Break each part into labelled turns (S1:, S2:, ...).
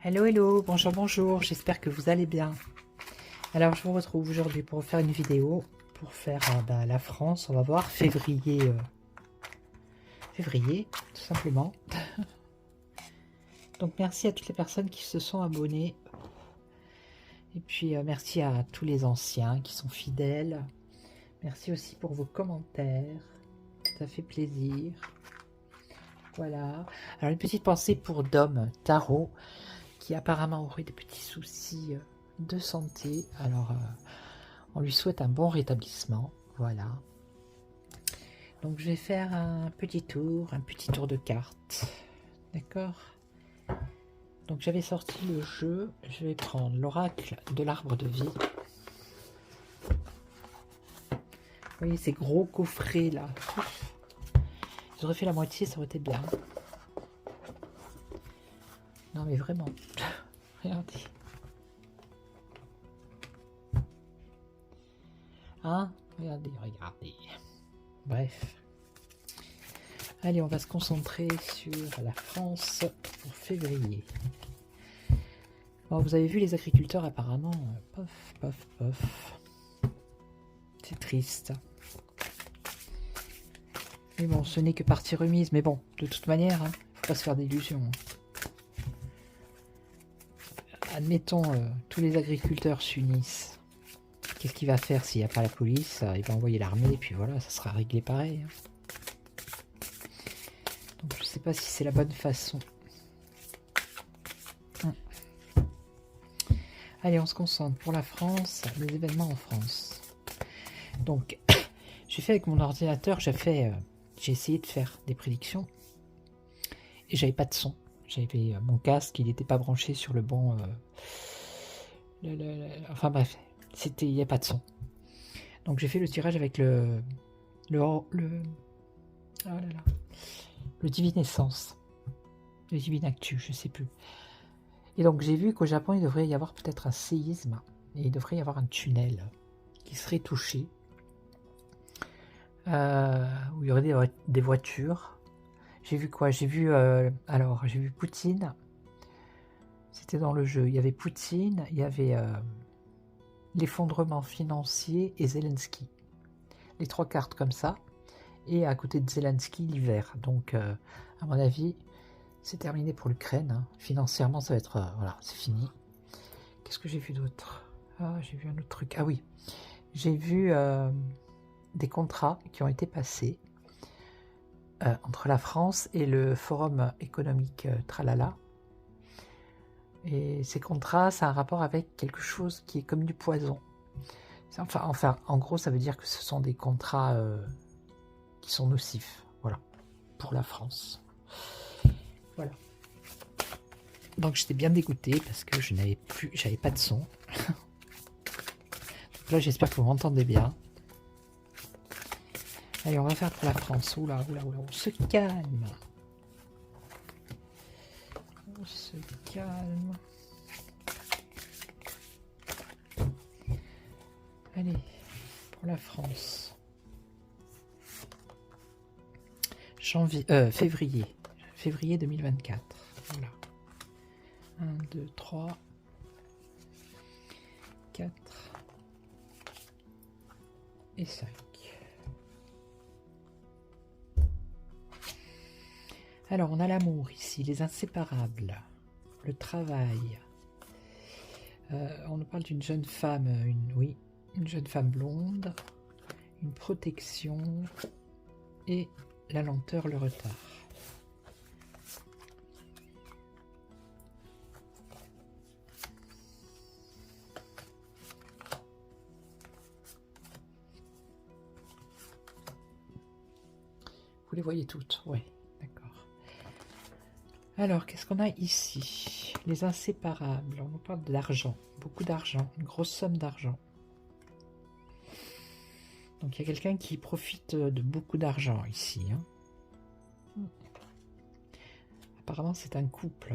S1: Hello, hello, bonjour, bonjour, j'espère que vous allez bien. Alors, je vous retrouve aujourd'hui pour faire une vidéo, pour faire la France, on va voir, février, tout simplement. Donc, merci à toutes les personnes qui se sont abonnées. Et puis, merci à tous les anciens qui sont fidèles. Merci aussi pour vos commentaires, ça fait plaisir. Voilà. Alors, une petite pensée pour Dom Tarot, qui apparemment aurait des petits soucis de santé. Alors, on lui souhaite un bon rétablissement. Voilà. Donc, je vais faire un petit tour de cartes. D'accord? Donc, j'avais sorti le jeu. Je vais prendre l'oracle de l'arbre de vie. Vous voyez ces gros coffrets là. J'aurais fait la moitié, ça aurait été bien. Non, mais vraiment. Regardez. Hein? Regardez, regardez. Bref. Allez, on va se concentrer sur la France pour février. Bon, vous avez vu les agriculteurs apparemment, pof, pof, pof. C'est triste. Mais bon, ce n'est que partie remise. Mais bon, de toute manière, hein, faut pas se faire d'illusions. Admettons, tous les agriculteurs s'unissent. Qu'est-ce qu'il va faire s'il n'y a pas la police? Il va envoyer l'armée et puis voilà, ça sera réglé pareil. Donc je ne sais pas si c'est la bonne façon. Allez, on se concentre pour la France, les événements en France. Donc, j'ai fait avec mon ordinateur, j'ai essayé de faire des prédictions et j'avais pas de son. J'avais mon casque, il n'était pas branché sur le bon. Enfin bref, il n'y a pas de son. Donc j'ai fait le tirage avec le Divine Essence, le Divine Actu, je sais plus. Et donc j'ai vu qu'au Japon il devrait y avoir peut-être un séisme et il devrait y avoir un tunnel qui serait touché, où il y aurait des voitures. J'ai vu quoi? J'ai vu j'ai vu Poutine. C'était dans le jeu. Il y avait Poutine, il y avait l'effondrement financier et Zelensky. Les trois cartes comme ça. Et à côté de Zelensky, l'hiver. Donc, à mon avis, c'est terminé pour l'Ukraine. Hein. Financièrement, ça va être... voilà, c'est fini. Qu'est-ce que j'ai vu d'autre? Ah, j'ai vu un autre truc. Ah oui, j'ai vu des contrats qui ont été passés entre la France et le Forum économique Tralala. Et ces contrats, ça a un rapport avec quelque chose qui est comme du poison. Enfin, en gros, ça veut dire que ce sont des contrats qui sont nocifs, voilà, pour la France. Voilà. Donc j'étais bien dégoûtée parce que j'avais pas de son. Donc là, j'espère que vous m'entendez bien. Allez, on va faire pour la France. Oula, on se calme. On se calme. Allez, pour la France. Février 2024. Voilà. 1, 2, 3, 4 et 5. Alors, on a l'amour ici, les inséparables, le travail. On nous parle d'une jeune femme, une jeune femme blonde, une protection et la lenteur, le retard. Vous les voyez toutes, oui. Alors, qu'est-ce qu'on a ici? Les inséparables. On nous parle d'argent. Beaucoup d'argent. Une grosse somme d'argent. Donc, il y a quelqu'un qui profite de beaucoup d'argent ici. Hein. Apparemment, c'est un couple.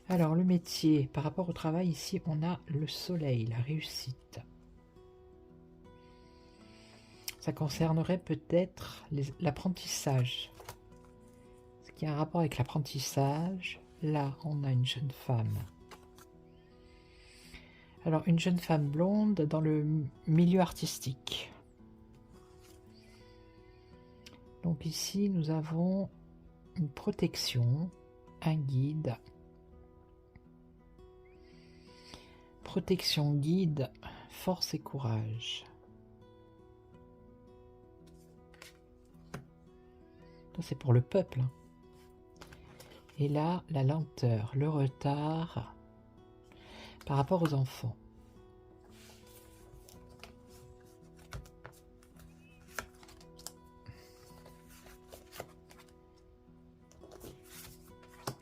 S1: Alors, le métier. Par rapport au travail, ici, on a le soleil, la réussite. Ça concernerait peut-être l'apprentissage. qui a un rapport avec l'apprentissage. Là, on a une jeune femme. Alors, une jeune femme blonde dans le milieu artistique. Donc ici, nous avons une protection, un guide. Protection, guide, force et courage. C'est pour le peuple. Et là, la lenteur, le retard par rapport aux enfants.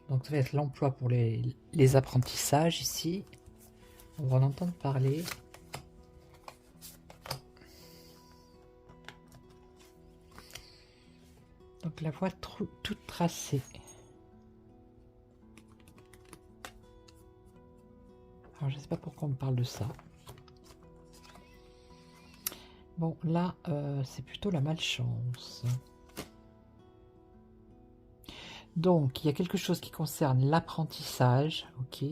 S1: Donc ça va être l'emploi pour les apprentissages ici. On va en entendre parler. Donc la voie toute tracée. Alors je ne sais pas pourquoi on me parle de ça. Bon là c'est plutôt la malchance. Donc il y a quelque chose qui concerne l'apprentissage, ok.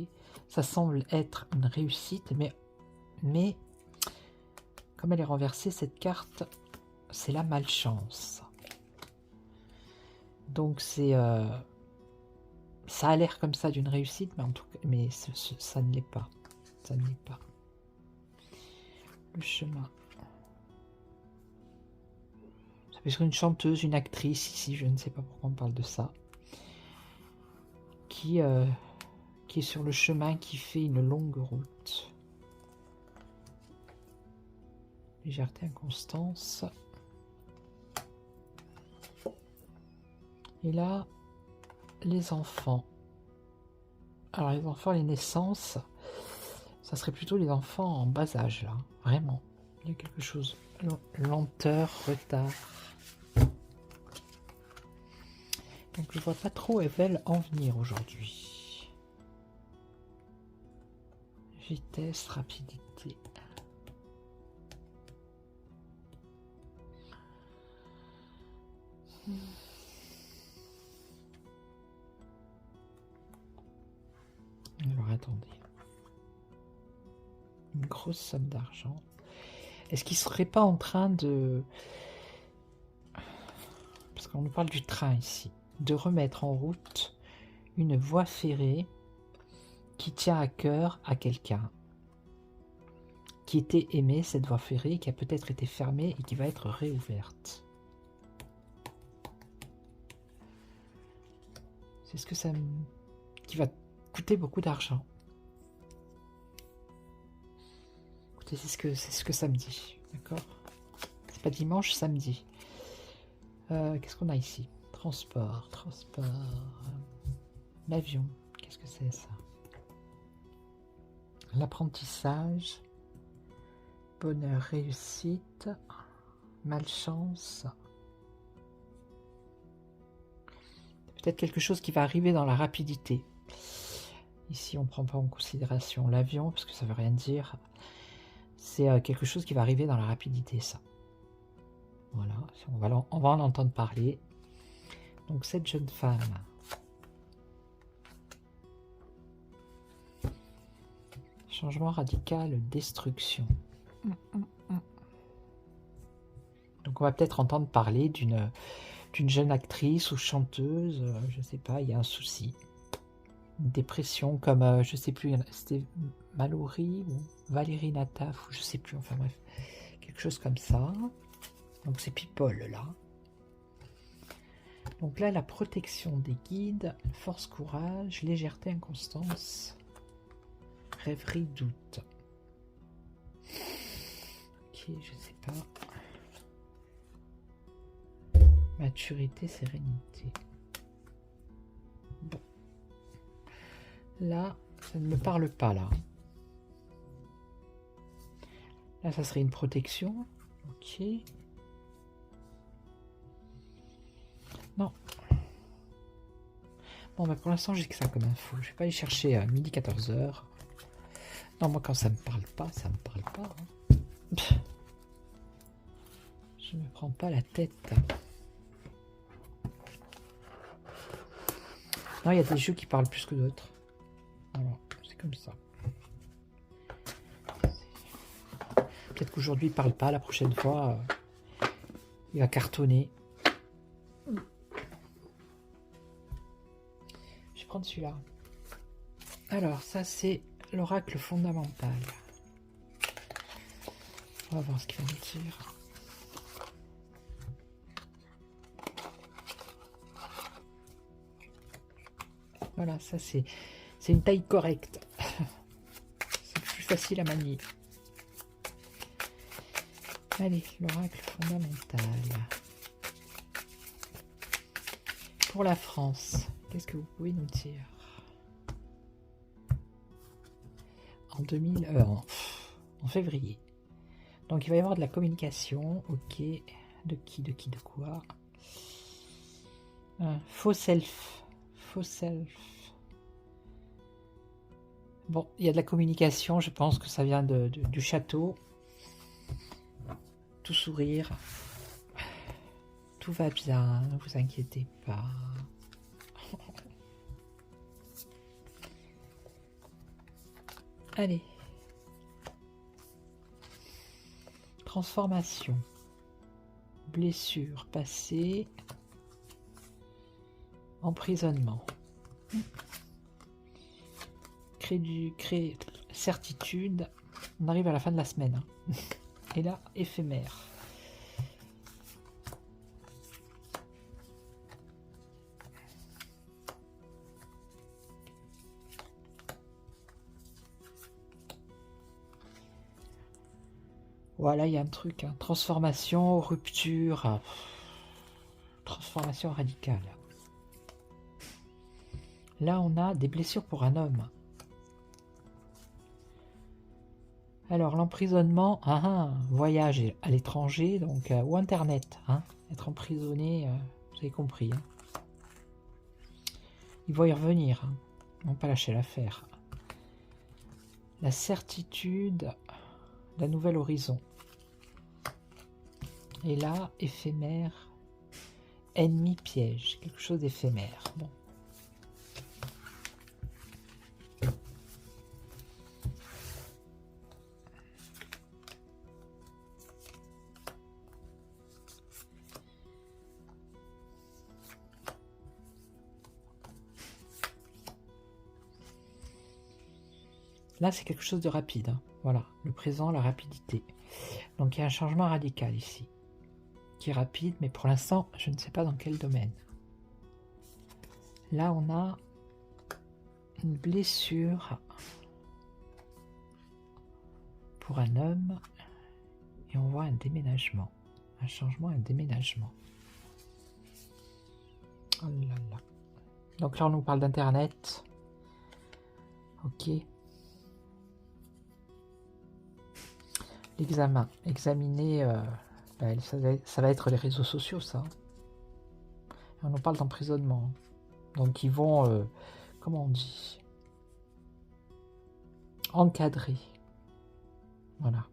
S1: Ça semble être une réussite, mais comme elle est renversée, cette carte, c'est la malchance. Donc c'est ça a l'air comme ça d'une réussite, mais en tout cas, mais ça ne l'est pas. Ça ne l'est pas. Le chemin. Ça peut être une chanteuse, une actrice ici, je ne sais pas pourquoi on parle de ça, qui est sur le chemin, qui fait une longue route. Légèreté, inconstance. Et là, les enfants. Alors les enfants, les naissances, ça serait plutôt les enfants en bas âge, là. Vraiment. Il y a quelque chose. Lenteur, retard. Donc je vois pas trop où elles veulent en venir aujourd'hui. Vitesse, rapidité. Alors attendez. Une grosse somme d'argent. Est-ce qu'il ne serait pas en train de... Parce qu'on nous parle du train ici. De remettre en route une voie ferrée qui tient à cœur à quelqu'un. Qui était aimée, cette voie ferrée, qui a peut-être été fermée et qui va être réouverte. C'est ce que ça... qui va coûter beaucoup d'argent. Écoutez, c'est ce que ça me dit. D'accord? C'est pas dimanche, samedi. Qu'est-ce qu'on a ici? Transport. L'avion. Qu'est-ce que c'est ça? L'apprentissage. Bonheur, réussite. Malchance. Peut-être quelque chose qui va arriver dans la rapidité. Ici, on ne prend pas en considération l'avion, parce que ça ne veut rien dire. C'est quelque chose qui va arriver dans la rapidité, ça. Voilà, on va en entendre parler. Donc, cette jeune femme... Changement radical, destruction. Donc, on va peut-être entendre parler d'une jeune actrice ou chanteuse, je ne sais pas, il y a un souci. Une dépression comme, je ne sais plus, c'était Mallory ou Valérie Nataf, ou je ne sais plus, enfin bref, quelque chose comme ça. Donc c'est People là. Donc là, la protection des guides, force, courage, légèreté, inconstance, rêverie, doute. Ok, je ne sais pas. Maturité, sérénité. Bon. Là, ça ne me parle pas, là. Là, ça serait une protection. Ok. Non. Bon, bah pour l'instant, j'ai que ça comme info. Je vais pas aller chercher à midi 14h. Non, moi, quand ça me parle pas, ça me parle pas. Hein. Je me prends pas la tête. Non, il y a des jeux qui parlent plus que d'autres. Voilà, c'est comme ça. Peut-être qu'aujourd'hui il parle pas, la prochaine fois il va cartonner. Je vais prendre celui-là. Alors ça c'est l'oracle fondamental. On va voir ce qu'il va nous dire. Voilà, ça c'est une taille correcte. C'est plus facile à manier. Allez, l'oracle fondamental. Pour la France, qu'est-ce que vous pouvez nous dire? En 2000, en février. Donc il va y avoir de la communication, ok. De qui, de quoi? Faux self. Faux self. Bon, il y a de la communication, je pense que ça vient du château. Tout sourire. Tout va bien, ne vous inquiétez pas. Allez. Transformation. Blessure passée. Emprisonnement. Crée certitude. On arrive à la fin de la semaine. Hein. Et là, éphémère. Voilà, il y a un truc. Hein. Transformation, rupture. Transformation radicale. Là, on a des blessures pour un homme. Alors, l'emprisonnement, voyage à l'étranger, donc ou Internet. Hein, être emprisonné, vous avez compris. Hein. Il va y revenir. Hein. On ne va pas lâcher l'affaire. La certitude d'un nouvel horizon. Et là, éphémère, ennemi piège, quelque chose d'éphémère. Bon. Là, c'est quelque chose de rapide. Hein. Voilà, le présent, la rapidité. Donc, il y a un changement radical ici, qui est rapide, mais pour l'instant, je ne sais pas dans quel domaine. Là, on a une blessure pour un homme, et on voit un déménagement. Un changement, un déménagement. Oh là là. Donc là, on nous parle d'Internet. Ok. L'examen. Examiner, ça va être les réseaux sociaux, ça. On nous parle d'emprisonnement. Donc ils vont, comment on dit, encadrer. Voilà.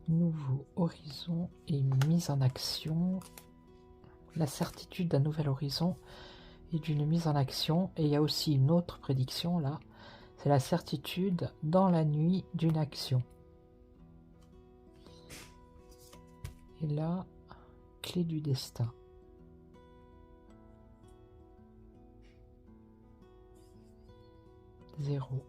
S1: Nouveau horizon et une mise en action. La certitude d'un nouvel horizon et d'une mise en action. Et il y a aussi une autre prédiction là. C'est la certitude dans la nuit d'une action. Et là, clé du destin. Zéro.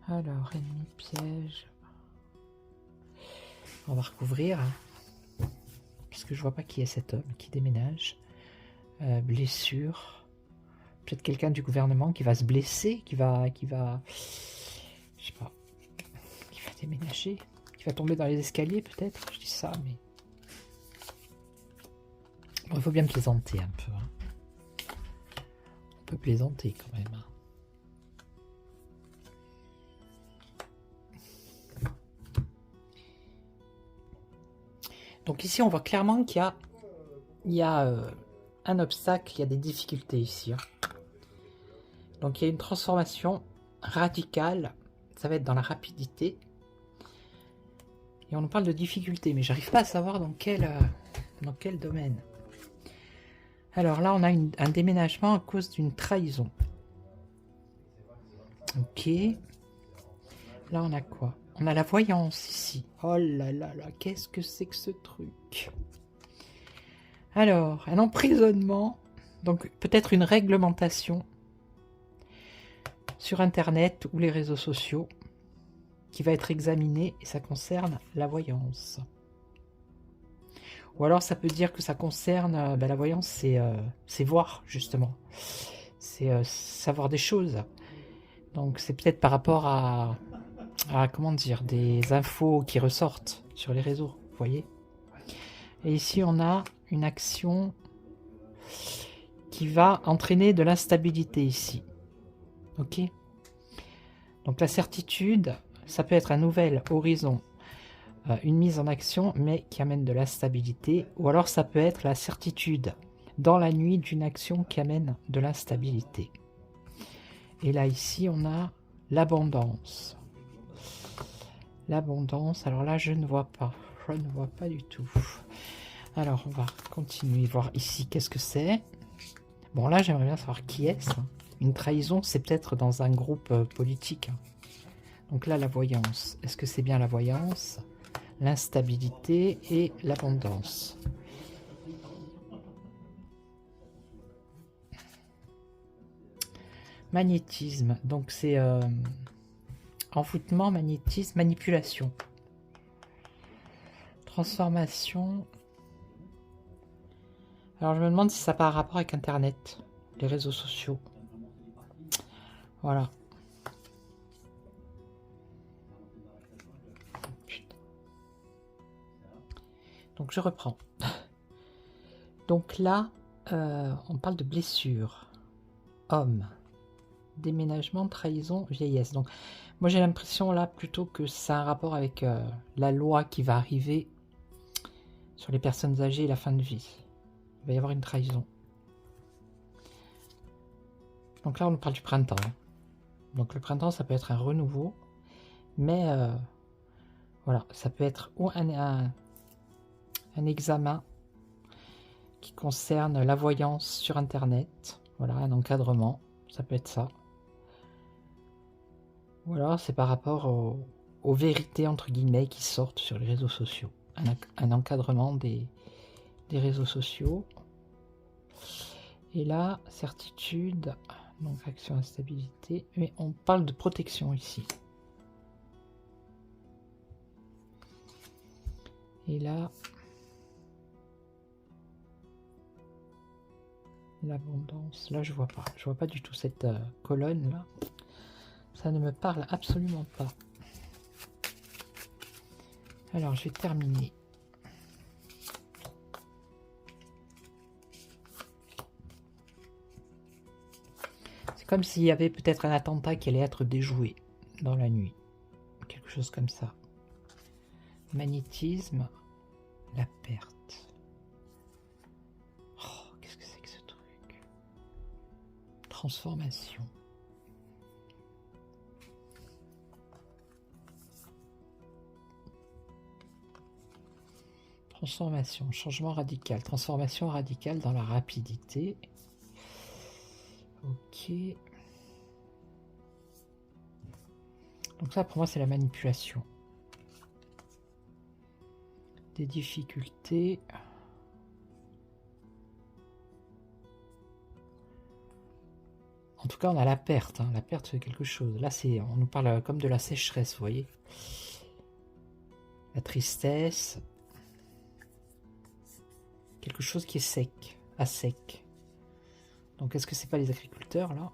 S1: Alors, ennemi piège. On va recouvrir. Hein, parce que je vois pas qui est cet homme qui déménage. Blessure. Peut-être quelqu'un du gouvernement qui va se blesser, qui va, je sais pas, qui va déménager, qui va tomber dans les escaliers peut-être. Je dis ça, mais bon, il faut bien plaisanter un peu. Hein. On peut plaisanter quand même. Hein. Donc ici, on voit clairement qu'il y a un obstacle, il y a des difficultés ici. Hein. Donc il y a une transformation radicale, ça va être dans la rapidité. Et on nous parle de difficultés, mais j'arrive pas à savoir dans quel domaine. Alors là, on a un déménagement à cause d'une trahison. Ok. Là, on a quoi? On a la voyance ici. Oh là là là, qu'est-ce que c'est que ce truc? Alors, un emprisonnement, donc peut-être une réglementation sur Internet ou les réseaux sociaux qui va être examinée et ça concerne la voyance. Ou alors ça peut dire que ça concerne, la voyance, c'est voir justement, c'est savoir des choses. Donc c'est peut-être par rapport à comment dire, des infos qui ressortent sur les réseaux, vous voyez. Et ici on a une action qui va entraîner de l'instabilité ici. Ok. Donc la certitude, ça peut être un nouvel horizon, une mise en action, mais qui amène de l'instabilité. Ou alors ça peut être la certitude dans la nuit d'une action qui amène de l'instabilité. Et là ici on a l'abondance. L'abondance, alors là je ne vois pas. Je ne vois pas du tout. Alors on va continuer, voir ici qu'est-ce que c'est. Bon là j'aimerais bien savoir qui est-ce. Une trahison, c'est peut-être dans un groupe politique. Donc là la voyance, est-ce que c'est bien la voyance, l'instabilité et l'abondance? Magnétisme, donc c'est envoûtement, magnétisme, manipulation. Transformation. Alors je me demande si ça n'a pas un rapport avec Internet, les réseaux sociaux. Voilà. Putain. Donc je reprends. Donc là, on parle de blessure. Homme. Déménagement, trahison, vieillesse. Donc moi j'ai l'impression là plutôt que ça a un rapport avec la loi qui va arriver sur les personnes âgées et la fin de vie. Il va y avoir une trahison. Donc là on nous parle du printemps. Donc le printemps ça peut être un renouveau, mais voilà, ça peut être ou un examen qui concerne la voyance sur Internet. Voilà, un encadrement, ça peut être ça. Ou alors c'est par rapport aux vérités entre guillemets qui sortent sur les réseaux sociaux. Un encadrement des réseaux sociaux. Et là, certitude, donc action, instabilité, mais on parle de protection ici. Et là, l'abondance, là je vois pas du tout cette colonne là. Ça ne me parle absolument pas. Alors je vais terminer. C'est comme s'il y avait peut-être un attentat qui allait être déjoué dans la nuit. Quelque chose comme ça. Magnétisme, la perte. Oh, qu'est-ce que c'est que ce truc? Transformation. Transformation, changement radical. Transformation radicale dans la rapidité. Ok. Donc ça, pour moi, c'est la manipulation. Des difficultés. En tout cas, on a la perte. Hein. La perte de quelque chose. Là, on nous parle comme de la sécheresse, vous voyez. La tristesse. Quelque chose qui est sec, à sec. Donc, est-ce que c'est pas les agriculteurs, là?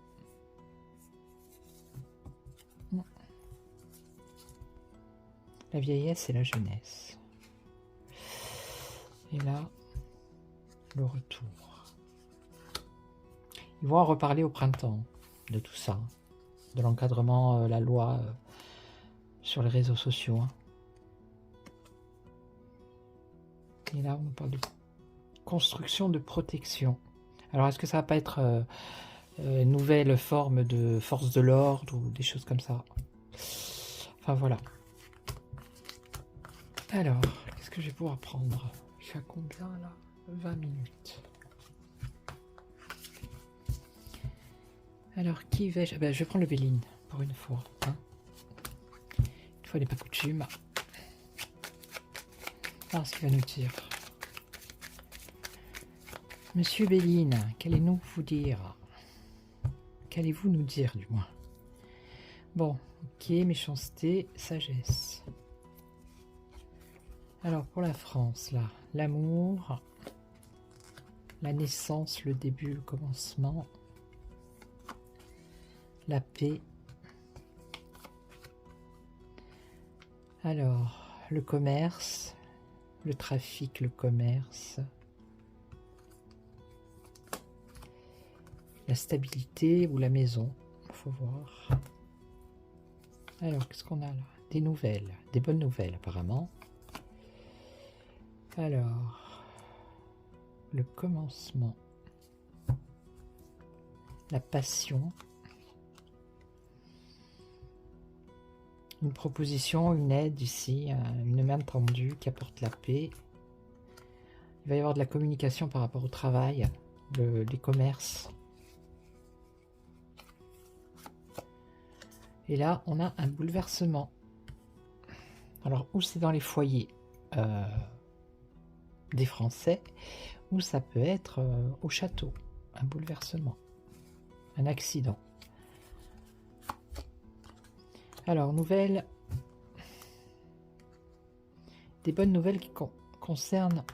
S1: La vieillesse et la jeunesse. Et là, le retour. Ils vont en reparler au printemps de tout ça. De l'encadrement, la loi sur les réseaux sociaux. Hein. Et là, on nous parle de construction de protection. Alors, est-ce que ça va pas être une nouvelle forme de force de l'ordre ou des choses comme ça? Enfin, voilà. Alors, qu'est-ce que je vais pouvoir prendre? Je suis à combien là? 20 minutes. Alors, qui vais-je? Ben, je vais prendre le Béline, pour une fois. Hein, une fois n'est pas coutume. Alors, ce qu'il va nous dire. Monsieur Béline, qu'allez-nous vous dire? Qu'allez-vous nous dire, du moins? Bon, ok, méchanceté, sagesse. Alors, pour la France, là, l'amour, la naissance, le début, le commencement, la paix. Alors, le commerce, le trafic, le commerce, la stabilité ou la maison, il faut voir. Alors, qu'est-ce qu'on a là? Des nouvelles, des bonnes nouvelles apparemment. Alors, le commencement, la passion, une proposition, une aide ici, une main tendue qui apporte la paix. Il va y avoir de la communication par rapport au travail, les commerces. Et là, on a un bouleversement. Alors, ou c'est dans les foyers des Français, ou ça peut être au château, un bouleversement, un accident. Alors, nouvelles, des bonnes nouvelles qui concernent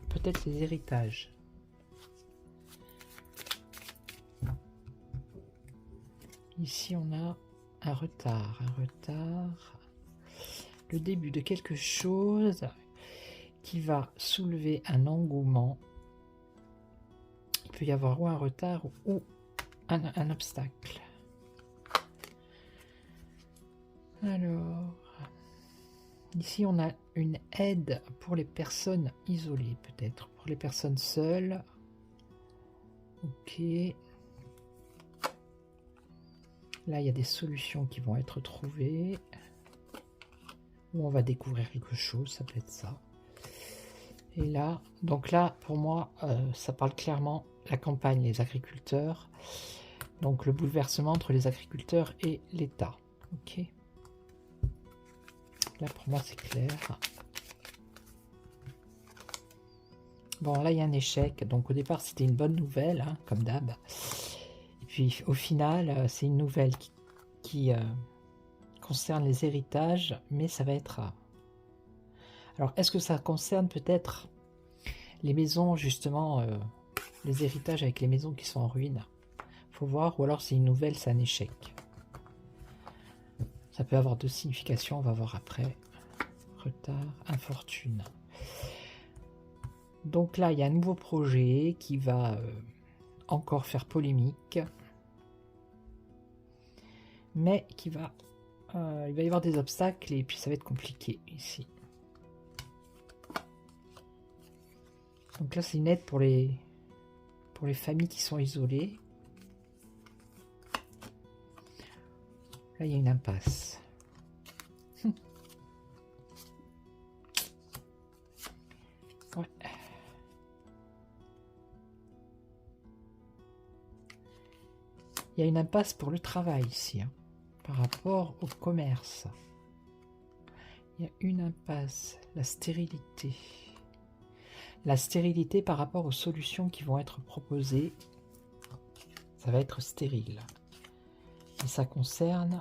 S1: peut-être les héritages. Ici, on a un retard, le début de quelque chose qui va soulever un engouement. Il peut y avoir ou un retard ou un obstacle. Alors, ici on a une aide pour les personnes isolées, peut-être pour les personnes seules. Ok. Là, il y a des solutions qui vont être trouvées. Ou on va découvrir quelque chose, ça peut être ça. Et là, donc là, pour moi, ça parle clairement la campagne, les agriculteurs. Donc le bouleversement entre les agriculteurs et l'État. Ok. Là, pour moi, c'est clair. Bon, là, il y a un échec. Donc au départ, c'était une bonne nouvelle, hein, comme d'hab. Et puis au final, c'est une nouvelle qui concerne les héritages, mais ça va être... Alors, est-ce que ça concerne peut-être les maisons, justement, les héritages avec les maisons qui sont en ruine? Faut voir, ou alors c'est une nouvelle, c'est un échec. Ça peut avoir deux significations, on va voir après. Retard, infortune. Donc là, il y a un nouveau projet qui va encore faire polémique, mais qui va... il va y avoir des obstacles et puis ça va être compliqué ici. Donc là, c'est une aide pour les familles qui sont isolées. Là, il y a une impasse. Ouais. Il y a une impasse pour le travail ici, hein, par rapport au commerce. Il y a une impasse, la stérilité. La stérilité par rapport aux solutions qui vont être proposées, ça va être stérile. Et ça concerne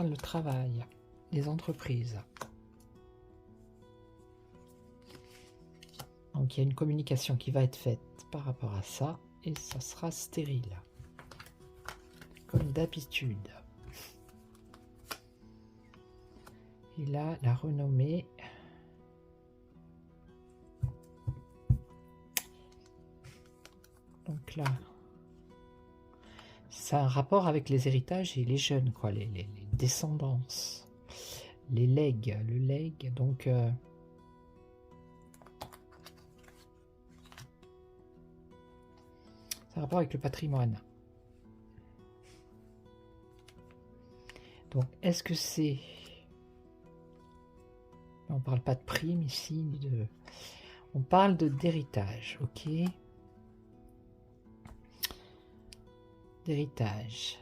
S1: le travail, les entreprises. Donc il y a une communication qui va être faite par rapport à ça, et ça sera stérile. Comme d'habitude. Et là, la renommée. Donc là, c'est un rapport avec les héritages et les jeunes, quoi, les descendances, les legs, le leg, donc c'est un rapport avec le patrimoine. Donc, est-ce que c'est... On parle pas de prime ici, ni de... On parle d'héritage, ok? D'héritage.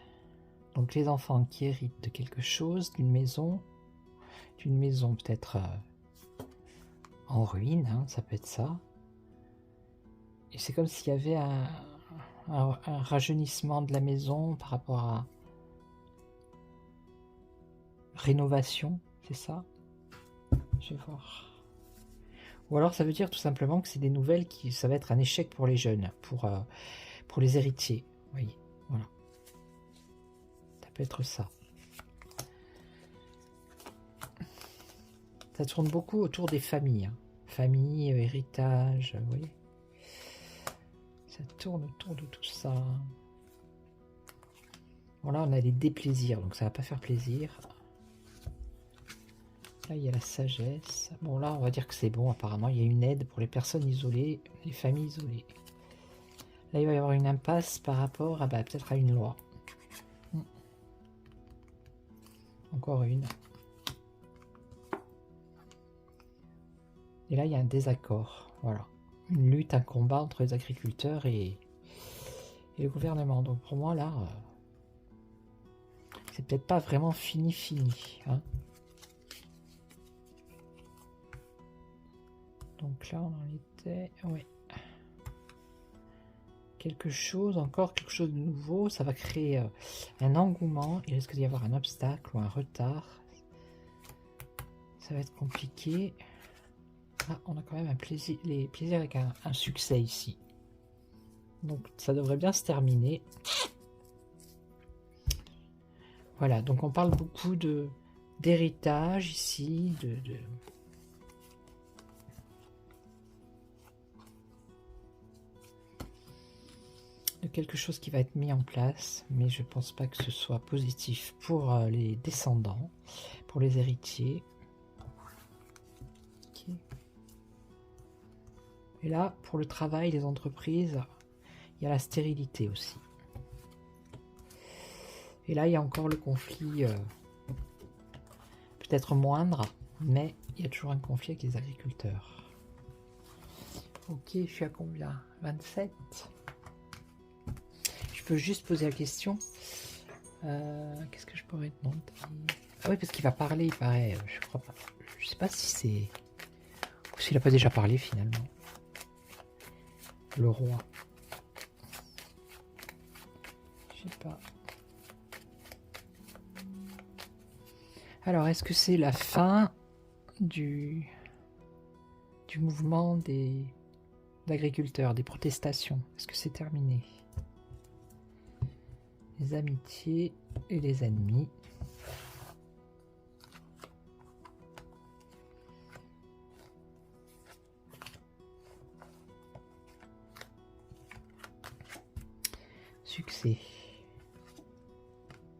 S1: Donc les enfants qui héritent de quelque chose, d'une maison peut-être en ruine, hein, ça peut être ça. Et c'est comme s'il y avait un rajeunissement de la maison par rapport à rénovation, c'est ça? Je vais voir. Ou alors ça veut dire tout simplement que c'est des nouvelles qui, ça va être un échec pour les jeunes, pour les héritiers. Vous voyez, voilà. Ça peut être ça. Ça tourne beaucoup autour des familles. Hein. Famille, héritage, vous voyez. Ça tourne autour de tout ça. Bon là on a les déplaisirs, donc ça va pas faire plaisir. Là, il y a la sagesse. Bon, là, on va dire que c'est bon, apparemment. Il y a une aide pour les personnes isolées, les familles isolées. Là, il va y avoir une impasse par rapport à, peut-être à une loi. Encore une. Et là, il y a un désaccord. Voilà. Une lutte, un combat entre les agriculteurs et le gouvernement. Donc, pour moi, là, c'est peut-être pas vraiment fini. Hein. Donc là, on en était... Ouais. Quelque chose, encore quelque chose de nouveau. Ça va créer un engouement. Il risque d'y avoir un obstacle ou un retard. Ça va être compliqué. Ah, on a quand même un plaisir, les plaisirs avec un succès ici. Donc ça devrait bien se terminer. Voilà, donc on parle beaucoup d'héritage ici, de quelque chose qui va être mis en place, mais je pense pas que ce soit positif pour les descendants, pour les héritiers. Okay. Et là, pour le travail, les entreprises, il y a la stérilité aussi. Et là, il y a encore le conflit, peut-être moindre, mais il y a toujours un conflit avec les agriculteurs. Ok, je suis à combien? 27. Je peux juste poser la question. Qu'est-ce que je pourrais demander? Ah oui, parce qu'il va parler, il paraît. Je crois pas. Je sais pas si c'est... Ou s'il n'a pas déjà parlé finalement. Le roi. Je sais pas. Alors, est-ce que c'est la fin du mouvement des agriculteurs, des protestations? Est-ce que c'est terminé? Les amitiés et les ennemis. Succès.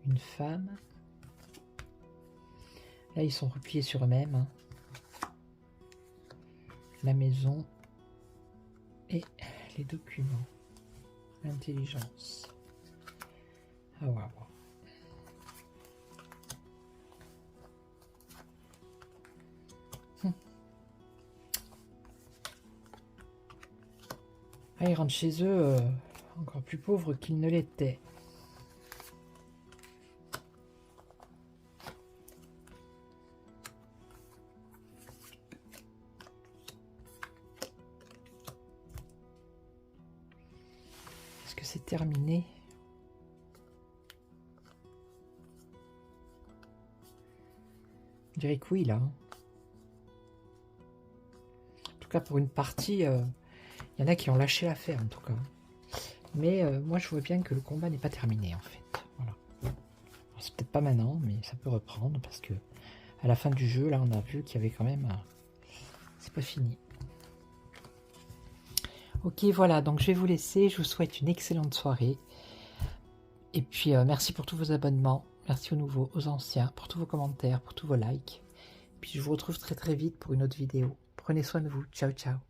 S1: Une femme. Là, ils sont repliés sur eux-mêmes. Hein. La maison et les documents. L'intelligence. Ah ouais. Ah, ils rentrent chez eux encore plus pauvres qu'ils ne l'étaient. Est-ce que c'est terminé? Je dirais que oui, là. En tout cas, pour une partie, il y en a qui ont lâché l'affaire, en tout cas. Mais moi, je vois bien que le combat n'est pas terminé, en fait. Voilà. C'est peut-être pas maintenant, mais ça peut reprendre, parce que à la fin du jeu, là, on a vu qu'il y avait quand même... c'est pas fini. Ok, voilà, donc je vais vous laisser. Je vous souhaite une excellente soirée. Et puis, merci pour tous vos abonnements. Merci aux nouveaux, aux anciens, pour tous vos commentaires, pour tous vos likes. Puis je vous retrouve très très vite pour une autre vidéo. Prenez soin de vous. Ciao, ciao.